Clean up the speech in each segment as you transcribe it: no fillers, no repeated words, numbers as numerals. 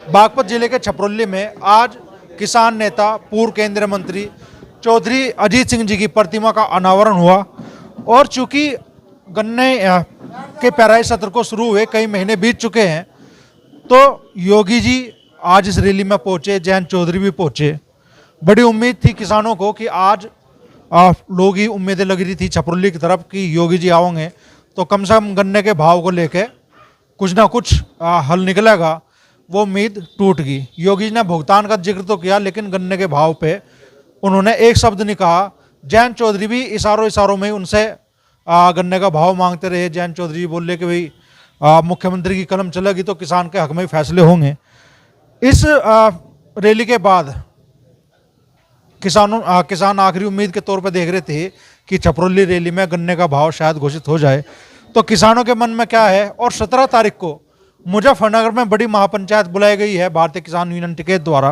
बागपत जिले के छपरौली में आज किसान नेता पूर्व केंद्रीय मंत्री चौधरी अजीत सिंह जी की प्रतिमा का अनावरण हुआ। और चूंकि गन्ने के पेराई सत्र को शुरू हुए कई महीने बीत चुके हैं, तो योगी जी आज इस रैली में पहुंचे, जयंत चौधरी भी पहुंचे। बड़ी उम्मीद थी किसानों को कि आज लोग ही उम्मीदें लगी रही थी छपरौली की तरफ कि योगी जी आओगे तो कम से कम गन्ने के भाव को लेके कुछ ना कुछ हल निकलेगा। वो उम्मीद टूट गई। योगी जी ने भुगतान का जिक्र तो किया, लेकिन गन्ने के भाव पे उन्होंने एक शब्द नहीं कहा। जयंत चौधरी भी इशारों में ही उनसे गन्ने का भाव मांगते रहे। जयंत चौधरी जी बोले कि भाई मुख्यमंत्री की कलम चलेगी तो किसान के हक में फैसले होंगे। इस रैली के बाद किसान आखिरी उम्मीद के तौर पर देख रहे थे कि छपरौली रैली में गन्ने का भाव शायद घोषित हो जाए। तो किसानों के मन में क्या है। और 17 तारीख को मुजफ्फरनगर में बड़ी महापंचायत बुलाई गई है भारतीय किसान यूनियन टिकैत द्वारा,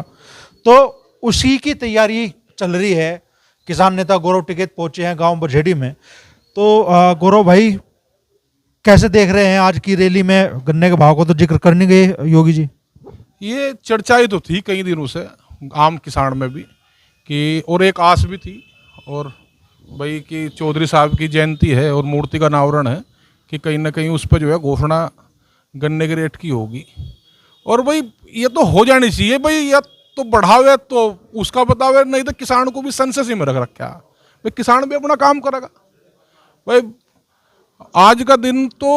तो उसी की तैयारी चल रही है। किसान नेता गौरव टिकैत पहुंचे हैं गांव बझेड़ी में। तो गौरव भाई, कैसे देख रहे हैं आज की रैली में गन्ने के भाव को तो जिक्र करने गए योगी जी? ये चर्चा ही तो थी कई दिनों से आम किसान में भी कि, और एक आस भी थी और भाई कि चौधरी साहब की जयंती है और मूर्ति का अनावरण है कि कहीं ना कहीं उस पर जो है घोषणा गन्ने के रेट की होगी। और भाई ये तो हो जानी चाहिए भाई, या तो बढ़ावे तो उसका बतावे, नहीं तो किसान को भी सेंसस ही में रख रखा भाई, किसान भी अपना काम करेगा। भाई आज का दिन तो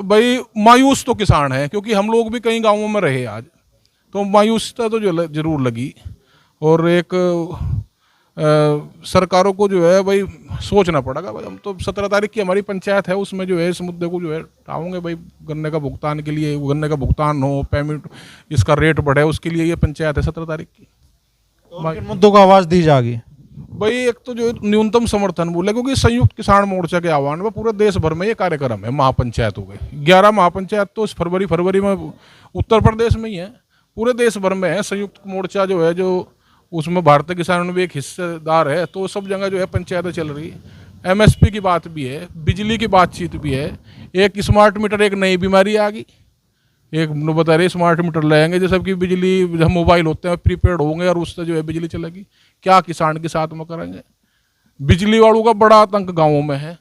भाई मायूस तो किसान है, क्योंकि हम लोग भी कई गांवों में रहे आज, तो मायूसता तो जो जरूर लगी। और एक सरकारों को जो है भाई सोचना पड़ेगा। भाई हम तो 17 तारीख की हमारी पंचायत है, उसमें जो है इस मुद्दे को जो है उठाऊंगे भाई, गन्ने का भुगतान के लिए, गन्ने का भुगतान हो, पेमेंट इसका रेट बढ़े, उसके लिए ये पंचायत है 17 तारीख की। तो मुद्दों को आवाज़ दी जाएगी भाई एक तो जो न्यूनतम समर्थन बोले, क्योंकि संयुक्त किसान मोर्चा के आह्वान में पूरे देश भर में ये कार्यक्रम है। महापंचायत हो गए 11 महापंचायत तो इस फरवरी में उत्तर प्रदेश में ही है, पूरे देश भर में है। संयुक्त मोर्चा जो है, जो उसमें भारतीय किसानों में भी एक हिस्सेदार है, तो सब जगह जो है पंचायतें चल रही है। एमएसपी की बात भी है, बिजली की बातचीत भी है। एक स्मार्ट मीटर, एक नई बीमारी आ गई। एक बता रहे स्मार्ट मीटर लाएंगे जैसे कि बिजली, जब मोबाइल होते हैं प्रीपेड होंगे और उससे जो है बिजली चलेगी। क्या किसान के साथ में करेंगे? बिजली वालों का बड़ा आतंक गाँवों में है।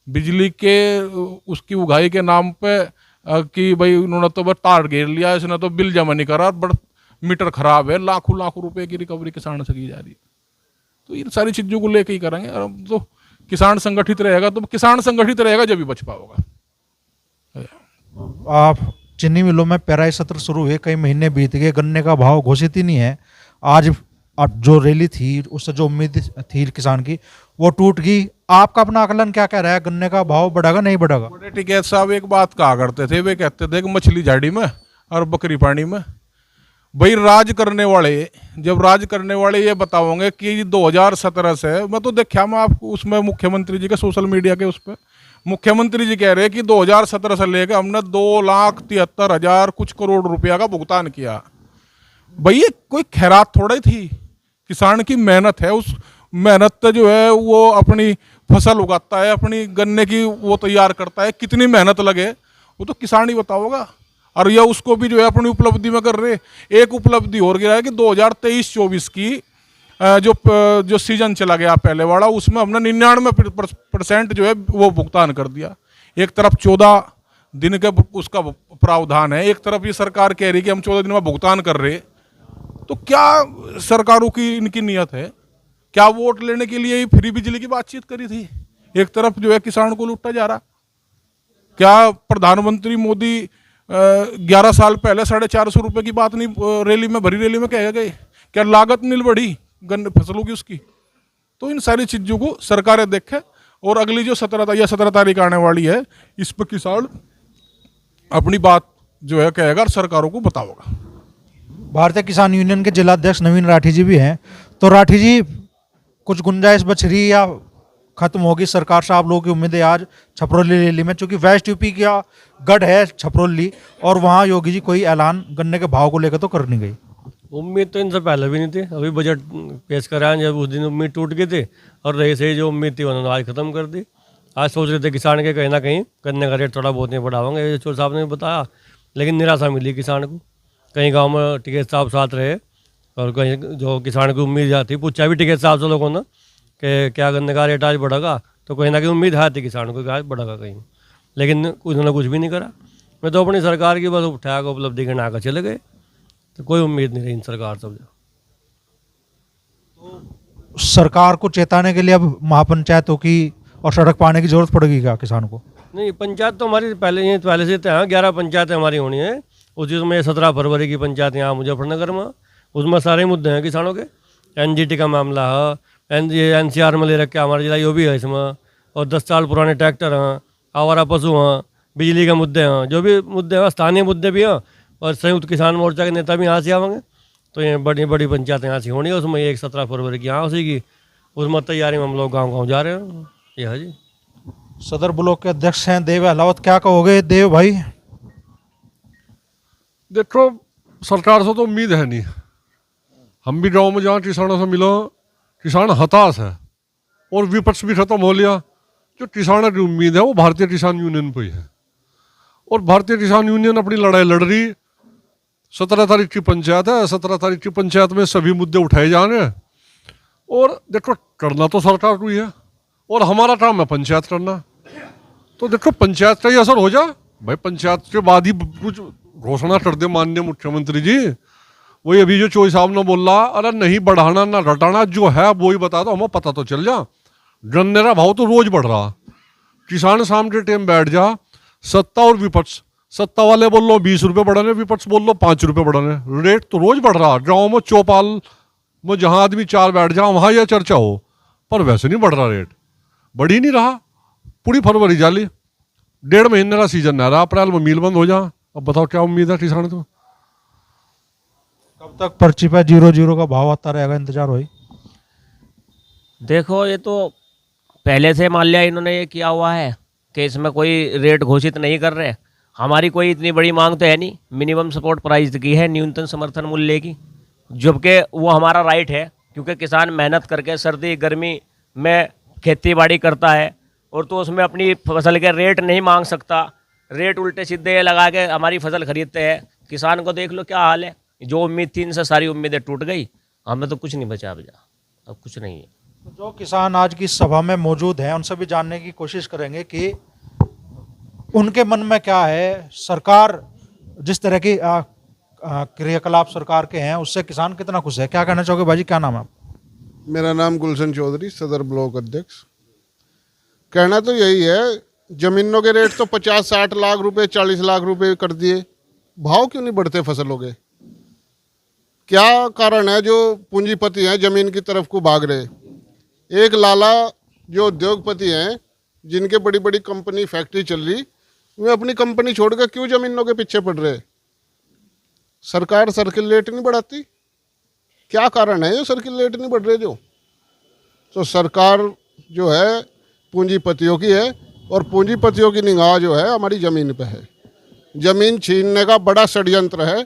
बिजली के उसकी उगाही के नाम पे कि भाई उन्होंने तो बस तार घेर लिया, इसने तो बिल जमा नहीं करा, बड़ा मीटर खराब है, लाखों रुपए की रिकवरी किसान से की जा रही है। तो इन सारी चीजों को लेके ही करेंगे। और अब तो किसान संगठित रहेगा, तो किसान संगठित रहेगा जब भी बच पाओगा। आप चीनी मिलों में पेराई सत्र शुरू हुए कई महीने बीत गए, गन्ने का भाव घोषित ही नहीं है। आज अब जो रैली थी उससे जो उम्मीद थी किसान की वो टूट गई। आपका अपना आकलन क्या कह रहा है, गन्ने का भाव बढ़ेगा नहीं बढ़ेगा? बड़े टिकैत साहब एक बात कहा करते थे, वे कहते थे कि मछली झाड़ी में और बकरी पानी में। भाई राज करने वाले, जब राज करने वाले ये बताओगे कि 2017 से, मैं तो देखा मैं आपको उसमें मुख्यमंत्री जी के सोशल मीडिया के उस पर मुख्यमंत्री जी कह रहे हैं कि 2017 से लेकर हमने 2,73,000 कुछ करोड़ रुपया का भुगतान किया। भाई ये कोई खैरात थोड़ा ही थी, किसान की मेहनत है। उस मेहनत तो जो है वो अपनी फसल उगाता है, अपनी गन्ने की वो तैयार करता है, कितनी मेहनत लगे वो तो किसान ही बताओगा। और यह उसको भी जो है अपनी उपलब्धि में कर रहे। एक उपलब्धि और गिरा है कि 2023-24 की जो सीजन चला गया पहले वाला, उसमें हमने 99% जो है वो भुगतान कर दिया। एक तरफ 14 दिन के उसका प्रावधान है, एक तरफ ये सरकार कह रही कि हम 14 दिन में भुगतान कर रहे। तो क्या सरकारों की इनकी नियत है? क्या वोट लेने के लिए ही फ्री बिजली की बातचीत करी थी? एक तरफ जो है किसान को लूटा जा रहा। क्या प्रधानमंत्री मोदी 11 साल पहले 450 रुपए की बात नहीं रैली में, भरी रैली में कह गए? क्या लागत नहीं बढ़ी गन्ने फसलों की उसकी? तो इन सारी चीजों को सरकारें देखें। और अगली जो 17 तारीख आने वाली है, इस पर किसान अपनी बात जो है कहेगा और सरकारों को बताओगा। भारतीय किसान यूनियन के जिलाध्यक्ष नवीन राठी जी भी हैं। तो राठी जी, कुछ गुंजाइश बच रही या खत्म होगी सरकार से आप लोगों की उम्मीदें आज छपरौली रैली में? चूंकि वेस्ट यूपी का गढ़ है छपरौली, और वहाँ योगी जी कोई ऐलान गन्ने के भाव को लेकर तो कर नहीं गई। उम्मीद तो इनसे पहले भी नहीं थी। अभी बजट पेश कराया जब उस दिन उम्मीद टूट गई थी, और रही सही जो उम्मीद थी उन्होंने आज ख़त्म कर दी। आज सोच रहे थे किसान के कहीं ना कहीं गन्ने का रेट थोड़ा बहुत नहीं बढ़ावांगे, ये चोर साहब ने बताया, लेकिन निराशा मिली किसान को। कहीं गांव में टिकैत साहब साथ रहे और कहीं जो किसान की उम्मीद आती, पूछा भी टिकैत साहब से लोगों ने कि क्या गन्ने का रेट आज बढ़ेगा, तो कहीं ना कहीं उम्मीद आती किसान को कि आज बढ़ेगा कहीं, लेकिन उन्होंने कुछ भी नहीं करा। मैं तो अपनी सरकार की बस उठा कर उपलब्धि गिना कर चले गए, तो कोई उम्मीद नहीं रही इन सरकार से। सरकार को चेताने के लिए अब महापंचायतों की और सड़क पाने की जरूरत पड़ेगी क्या किसान को? नहीं, पंचायत तो हमारी पहले से तो हैं, 11 पंचायतें हमारी होनी है। उस जिसमें 17 फरवरी की पंचायत यहाँ मुजफ्फरनगर में, उसमें सारे मुद्दे हैं किसानों के। एनजीटी का मामला है, एनसीआर में ले रखा हमारा जिला यो भी है इसमें, और 10 साल पुराने ट्रैक्टर हैं, आवारा पशु हैं, बिजली के मुद्दे हैं, जो भी मुद्दे हैं स्थानीय मुद्दे भी हैं। और संयुक्त किसान मोर्चा के नेता भी यहाँ से आवेंगे, तो ये बड़ी बड़ी पंचायतें यहाँ से होनी है। उसमें एक 17 फरवरी की यहाँ होगी, उसमें तैयारी में हम लोग गाँव जा रहे हैं। यह है जी। सदर ब्लॉक के अध्यक्ष हैं देव अहलावत, क्या कहोगे देव भाई? देखो, सरकार से तो उम्मीद है नहीं। हम भी गांव में जहाँ किसानों से मिलो, किसान हताश है और विपक्ष भी खत्म हो लिया। जो किसानों की उम्मीद है वो भारतीय किसान यूनियन पे ही है, और भारतीय किसान यूनियन अपनी लड़ाई लड़ रही। 17 तारीख की पंचायत है, 17 तारीख की पंचायत में सभी मुद्दे उठाए जाएंगे। और देखो, करना तो सरकार को ही है और हमारा काम है पंचायत करना। तो देखो, पंचायत का ही असर हो जाए भाई, पंचायत के बाद ही कुछ घोषणा कर दे माननीय मुख्यमंत्री जी। वही अभी जो चोई साहब ने बोल रहा, अरे नहीं बढ़ाना ना घटाना, जो है वो ही बता दो, हमें पता तो चल जा। गन्ने का भाव तो रोज बढ़ रहा, किसान शाम के टाइम बैठ जा, सत्ता और विपक्ष, सत्ता वाले बोल लो 20 रुपये बढ़ाने, विपक्ष बोल लो 5 रुपये बढ़ाने, रेट तो रोज बढ़ रहा। गाँव में चौपाल में जहाँ आदमी 4 बैठ जाओ वहाँ यह चर्चा हो, पर वैसे नहीं बढ़ रहा रेट, बढ़ ही नहीं रहा। पूरी फरवरी जाली, 1.5 महीने का सीजन रह रहा, अप्रैल में मिल बंद हो जा। अब बताओ क्या उम्मीद है किसान को? कब तक पर्ची पे 0-0 का भाव आता रहेगा, इंतजार हो? देखो, ये तो पहले से मान लिया इन्होंने ये किया हुआ है कि इसमें कोई रेट घोषित नहीं कर रहे। हमारी कोई इतनी बड़ी मांग तो है नहीं, मिनिमम सपोर्ट प्राइस की है, न्यूनतम समर्थन मूल्य की, जबकि वो हमारा राइट है, क्योंकि किसान मेहनत करके सर्दी गर्मी में खेती बाड़ी करता है, और तो उसमें अपनी फसल के रेट नहीं मांग सकता। रेट उल्टे सीधे लगा के हमारी फसल खरीदते हैं। किसान को देख लो क्या हाल है, जो उम्मीद थी इनसे सारी उम्मीदें टूट गई, हमें तो कुछ नहीं बचा अब कुछ नहीं है। जो किसान आज की सभा में मौजूद हैं उनसे भी जानने की कोशिश करेंगे कि उनके मन में क्या है। सरकार जिस तरह की क्रियाकलाप सरकार के हैं उससे किसान कितना खुश है, क्या कहना चाहोगे भाई जी? क्या नाम है आप? मेरा नाम गुलशन चौधरी, सदर ब्लॉक अध्यक्ष। कहना तो यही है, जमीनों के रेट तो 50-60 लाख रुपए, 40 लाख रुपए कर दिए, भाव क्यों नहीं बढ़ते फसलों के? क्या कारण है जो पूंजीपति हैं जमीन की तरफ को भाग रहे? एक लाला जो उद्योगपति हैं, जिनके बड़ी बड़ी कंपनी फैक्ट्री चल रही, वे अपनी कंपनी छोड़कर क्यों जमीनों के पीछे पड़ रहे? सरकार सर्किल रेट नहीं बढ़ाती? क्या कारण है ये सर्किल रेट नहीं बढ़ रहे जो? तो सरकार जो है पूंजीपतियों की है, और पूंजीपतियों की निगाह जो है हमारी ज़मीन पे है। ज़मीन छीनने का बड़ा षड्यंत्र है।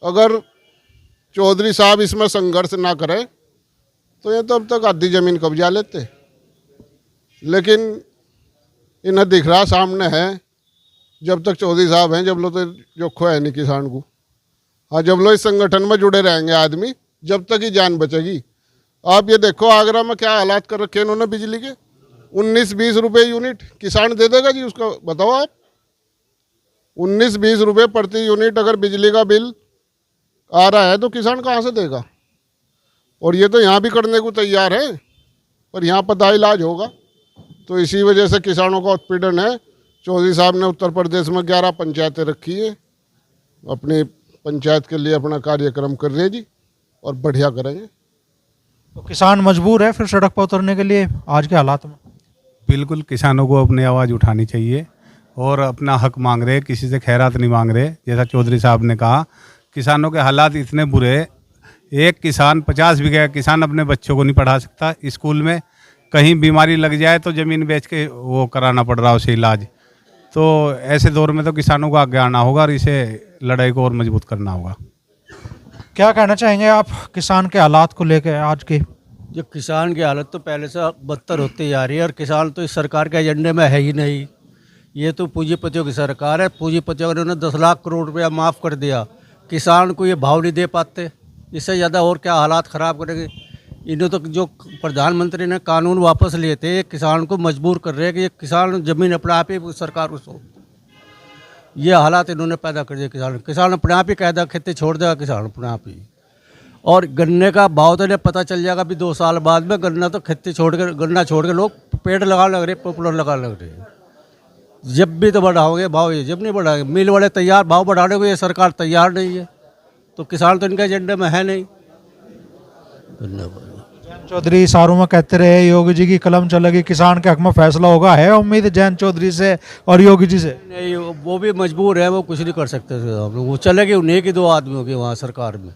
अगर चौधरी साहब इसमें संघर्ष ना करें तो ये तो अब तक आधी ज़मीन कब्जा लेते, लेकिन इन्हें दिख रहा सामने है, जब तक चौधरी साहब हैं जब लो तो जोखो है नहीं किसान को। हाँ, जब लो इस संगठन में जुड़े रहेंगे आदमी, जब तक ही जान बचेगी। आप ये देखो आगरा में क्या हालात कर रखे इन्होंने बिजली के, 19-20 रुपये यूनिट किसान दे देगा जी उसका? बताओ आप, 19-20 रुपये प्रति यूनिट अगर बिजली का बिल आ रहा है तो किसान कहाँ से देगा? और ये तो यहाँ भी करने को तैयार है, पर यहाँ पता इलाज होगा। तो इसी वजह से किसानों का उत्पीड़न है। चौधरी साहब ने उत्तर प्रदेश में 11 पंचायतें रखी है, अपनी पंचायत के लिए अपना कार्यक्रम कर रहे हैं जी, और बढ़िया करेंगे। तो किसान मजबूर है फिर सड़क पर उतरने के लिए आज के हालात में? बिल्कुल, किसानों को अपनी आवाज़ उठानी चाहिए और अपना हक मांग रहे, किसी से खैरात नहीं मांग रहे। जैसा चौधरी साहब ने कहा, किसानों के हालात इतने बुरे, एक किसान 50 बीघा किसान अपने बच्चों को नहीं पढ़ा सकता स्कूल में, कहीं बीमारी लग जाए तो ज़मीन बेच के वो कराना पड़ रहा है उसे इलाज। तो ऐसे दौर में तो किसानों को आगे आना होगा और इसे लड़ाई को और मजबूत करना होगा। क्या कहना चाहेंगे आप किसान के हालात को लेकर आज के? जो किसान की हालत तो पहले से बदतर होती जा रही है, और किसान तो इस सरकार के एजेंडे में है ही नहीं। ये तो पूंजीपतियों की सरकार है। पूंजीपतियों ने 10 लाख करोड़ रुपया माफ़ कर दिया, किसान को ये भाव नहीं दे पाते, इससे ज़्यादा और क्या हालात ख़राब करेंगे। इन्होंने तो जो प्रधानमंत्री ने कानून वापस लिए थे, किसान को मजबूर कर रहे हैं कि ये किसान ज़मीन अपने आप ही सरकार उसको, ये हालात इन्होंने पैदा कर दिए। किसान अपने आप ही कायदा खेती छोड़ देगा, किसान अपने आप ही। और गन्ने का भाव तो इन्हें पता चल जाएगा अभी 2 साल बाद में। गन्ना तो खेती छोड़ के, गन्ना छोड़ के लोग पेड़ लगाने लग रहे, पॉपुलर लगाने लग रहे हैं। जब भी तो बढ़ाओगे भाव, ये जब नहीं बढ़ाएंगे। मिल वाले तैयार भाव बढ़ाने को, ये सरकार तैयार नहीं है, तो किसान तो इनके एजेंडे में है नहीं। धन्यवाद। जयंत चौधरी सारों में कहते रहे योगी जी की कलम चलेगी, किसान के हक में फैसला होगा। है उम्मीद जयंत चौधरी से और योगी जी से? नहीं, वो भी मजबूर है, वो कुछ नहीं कर सकते। वो चलेगी उन्हीं की 2 आदमियों की वहाँ सरकार में,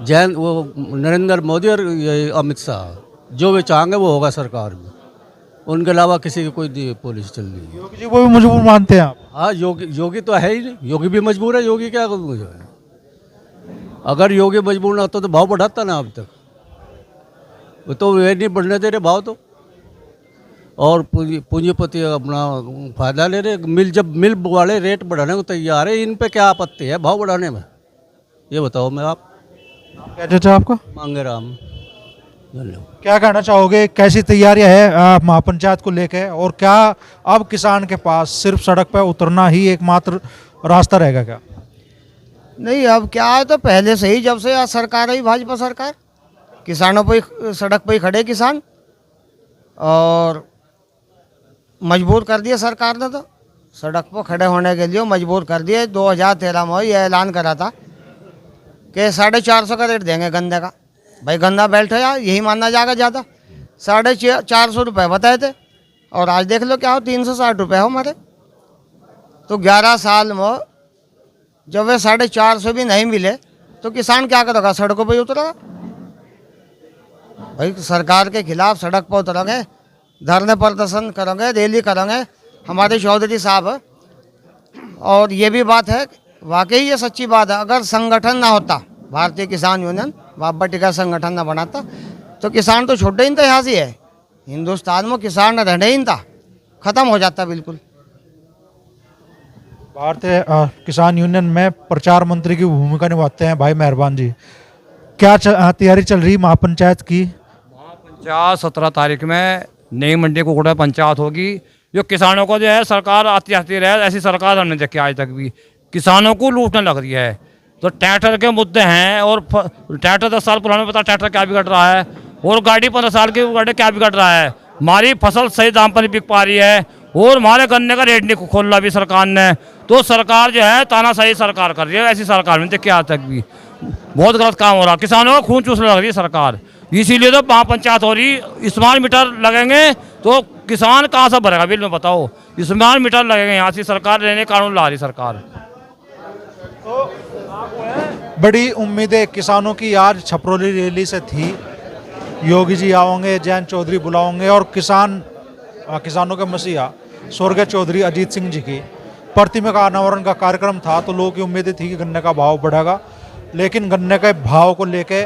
जयंत वो नरेंद्र मोदी और ये अमित शाह। जो वे चाहेंगे वो होगा सरकार में, उनके अलावा किसी की कोई पॉलिसी चल रही है। योगी जी को भी मजबूर मानते हैं आप? हाँ, योगी तो है ही नहीं, योगी भी मजबूर है। योगी क्या है? अगर योगी मजबूर ना होता तो भाव बढ़ाता ना अब तक। वो तो वे नहीं बढ़ने दे रहे भाव तो, और पूंजीपति अपना फायदा ले रहे। जब मिल वाले रेट बढ़ाने को तैयार है, इन पे क्या आपत्ति है भाव बढ़ाने में? ये बताओ। मैं आप क्या चाचा आपका? मांगे राम। धन्यवाद। क्या कहना चाहोगे, कैसी तैयारियां है महापंचायत को लेकर, और क्या अब किसान के पास सिर्फ सड़क पर उतरना ही एकमात्र रास्ता रहेगा क्या? नहीं, अब क्या है, तो पहले से ही, जब से आज सरकार है भाजपा सरकार, किसानों पे सड़क पे ही खड़े किसान, और मजबूर कर दिया सरकार ने। तो सड़क पर खड़े होने के लिए मजबूर कर दिए। 2013 में ये ऐलान करा था कि 450 का रेट देंगे गन्ने का। भाई गन्ना बेल्ट है यार, यही मानना जाएगा ज़्यादा। 450 रुपये बताए थे, और आज देख लो क्या हो, 360 रुपये हो हमारे। तो 11 साल में जब वे 450 भी नहीं मिले तो किसान क्या करेगा? सड़कों पर ही उतरेगा। भाई सरकार के खिलाफ सड़क पर उतरेंगे, धरने प्रदर्शन करेंगे, रैली करेंगे हमारे चौधरी साहब। और ये भी बात है, वाकई ये सच्ची बात है, अगर संगठन ना होता, भारतीय किसान यूनियन बाबा का संगठन ना बनाता, तो किसान तो छोटे ही था। यहाँ से है हिंदुस्तान में किसान रहने ही था, ख़त्म हो जाता बिल्कुल। भारतीय किसान यूनियन में प्रचार मंत्री की भूमिका निभाते हैं भाई मेहरबान जी। क्या तैयारी चल रही महापंचायत की? महापंचायत 17 तारीख में नई मंडी कुकुड़ा पंचायत होगी। जो किसानों को जो है सरकार आती रहे, ऐसी सरकार हमने देखी आज तक भी। किसानों को लूटने लग रही है। तो ट्रैक्टर के मुद्दे हैं, और ट्रैक्टर 10 साल पुराना, पता ट्रैक्टर क्या बिगड़ रहा है, और गाड़ी 15 साल की गाड़ी क्या बिगड़ रहा है। हमारी फसल सही दाम पर नहीं बिक पा रही है, और हमारे गन्ने का रेट नहीं खोल रहा अभी सरकार ने। तो सरकार जो है तानाशाही सरकार कर रही है, ऐसी सरकार में देखिए आज तक भी बहुत गलत काम हो रहा है। किसानों का खून चूसने लग रही है सरकार, इसीलिए तो महापंचायत हो रही। स्मार्ट मीटर लगेंगे तो किसान कहाँ से भरेगा बिल में? बताओ, स्मार्ट मीटर लगेंगे, यहाँ से सरकार लेने कानून ला रही सरकार। बड़ी उम्मीदें किसानों की आज छपरौली रैली से थी। योगी जी आओगे, जयंत चौधरी बुलाओगे, और किसानों के मसीहा स्वर्गीय चौधरी अजीत सिंह जी की प्रतिमा का अनावरण का कार्यक्रम था। तो लोगों की उम्मीदें थी कि गन्ने का भाव बढ़ेगा, लेकिन गन्ने के भाव को लेके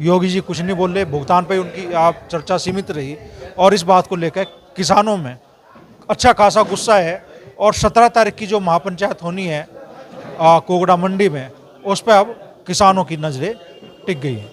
योगी जी कुछ नहीं बोले। भुगतान पे उनकी आप चर्चा सीमित रही, और इस बात को लेकर किसानों में अच्छा खासा गुस्सा है। और 17 तारीख की जो महापंचायत होनी है कोगड़ा मंडी में, उस पर अब किसानों की नज़रें टिक गई हैं।